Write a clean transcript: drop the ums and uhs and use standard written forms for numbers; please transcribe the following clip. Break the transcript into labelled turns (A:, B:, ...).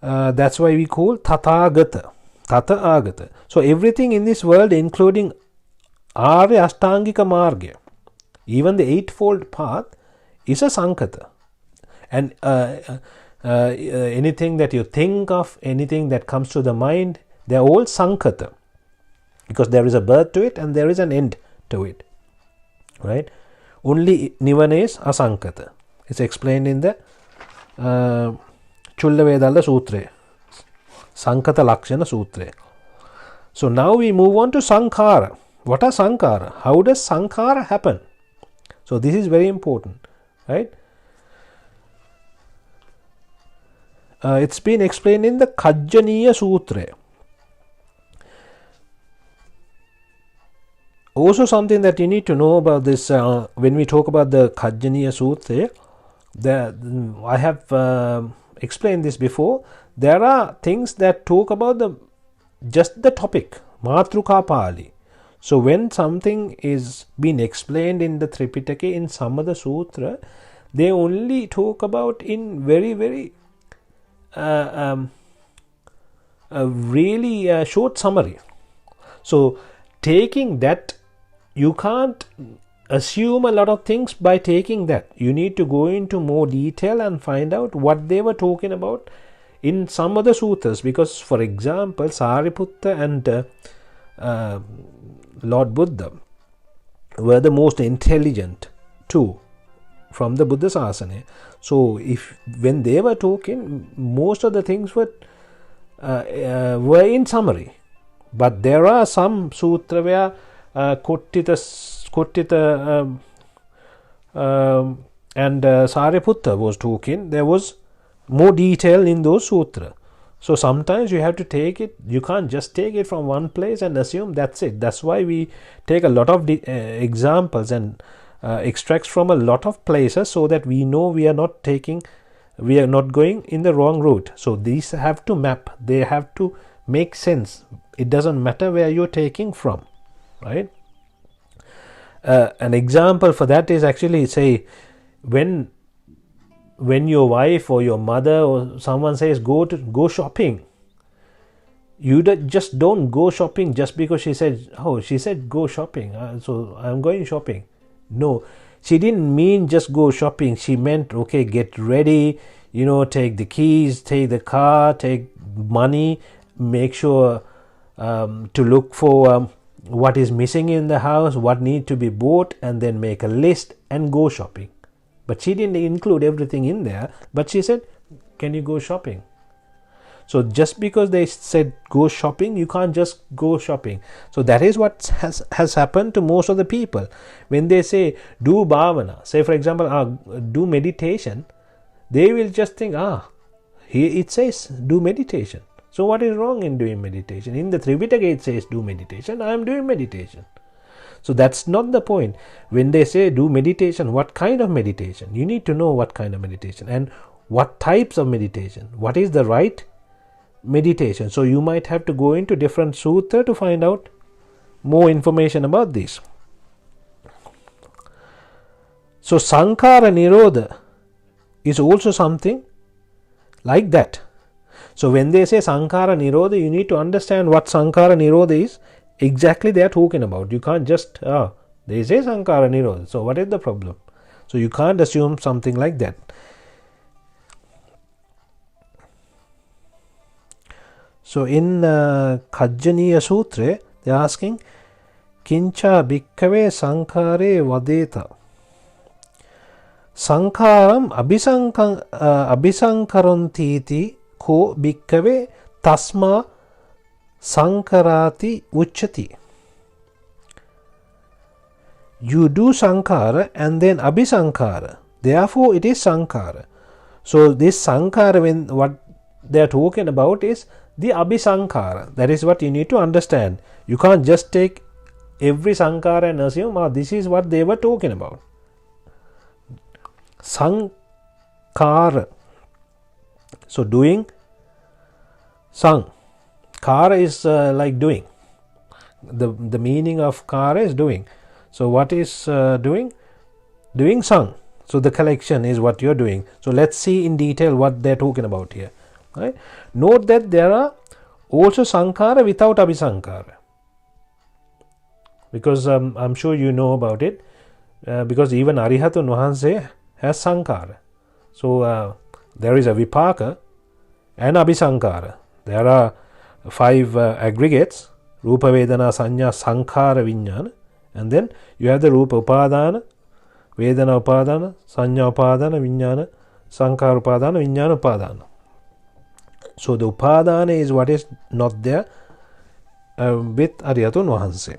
A: That's why we call Tathagata. Tata Agata. So everything in this world, including Arya Ashtangika Marga, even the eightfold path, is a Sankata. And anything that you think of, anything that comes to the mind, they're all Sankata. Because there is a birth to it and there is an end to it. Right? Only Nibbhana is Asankata. It's explained in the Chullavedalla Sutra, Sankata Lakshana Sutra. So now we move on to Sankhara. What are Sankhara? How does Sankhara happen? So this is very important. Right? It's been explained in the Kajjaniya Sutra. Also something that you need to know about this, when we talk about the Kajjaniya Sutra, I have explained this before. There are things that talk about just the topic, Matruka Pali. So when something is being explained in the Tripitaka, in some other sutra, they only talk about in very, very really short summary. So taking that, you can't assume a lot of things by taking that. You need to go into more detail and find out what they were talking about in some other sutras. Because, for example, Sariputta and Lord Buddha were the most intelligent two from the Buddha Sasana. So, when they were talking, most of the things were in summary. But there are some sutra where Kottita and Sariputta was talking, there was more detail in those sutras. So sometimes you have to take it, you can't just take it from one place and assume that's it. That's why we take a lot of examples and extracts from a lot of places, so that we know we are not going in the wrong route. So these have to map, they have to make sense. It doesn't matter where you're taking from, right? An example for that is actually, say, when your wife or your mother or someone says go shopping, you just don't go shopping just because she said go shopping, so I'm going shopping. No, she didn't mean just go shopping. She meant, okay, get ready, take the keys, take the car, take money, make sure to look for what is missing in the house, what needs to be bought, and then make a list and go shopping. But she didn't include everything in there, but she said, can you go shopping? So just because they said go shopping, you can't just go shopping. So that is what has happened to most of the people. When they say do bhavana, say for example, do meditation, they will just think, here it says do meditation. So what is wrong in doing meditation? In the Tripitaka it says do meditation, I am doing meditation. So that's not the point. When they say do meditation, what kind of meditation? You need to know what kind of meditation and what types of meditation. What is the right meditation? So you might have to go into different sutra to find out more information about this. So Sankhara Nirodha is also something like that. So when they say Sankhara Nirodha, you need to understand what Sankhara Nirodha is exactly they are talking about. You can't just, they say Sankhara Nirodha, so what is the problem? So you can't assume something like that. So in Kajjaniya Sutra, they are asking, Kincha bhikkave sankhare vadeta. Sankharam abhisankarantiti ko bhikkave tasma sankarati uchati. You do sankhara and then abhisankara. Therefore, it is sankhara. So this sankhara, when what they are talking about is the abhisankara. That is what you need to understand. You can't just take every sankhara and assume, this is what they were talking about. Sankhara. So doing, sang. Kara is like doing. The meaning of kara is doing. So what is doing? Doing sang. So the collection is what you're doing. So let's see in detail what they're talking about here. Right? Note that there are also sankhara without abhisankhara. Because I'm sure you know about it. Because even Arihatun Wahanse has sankhara. So there is a vipaka and abhisankhara. There are 5 aggregates: Rupa, Vedana, Sanya, Sankhara, Vijnana. And then you have the Rupa Upadana, Vedana Upadana, Sanya Upadana, Vijnana, Sankhara Upadana, Vijnana Upadana. So the Upadana is what is not there with Arihatun Wahanse.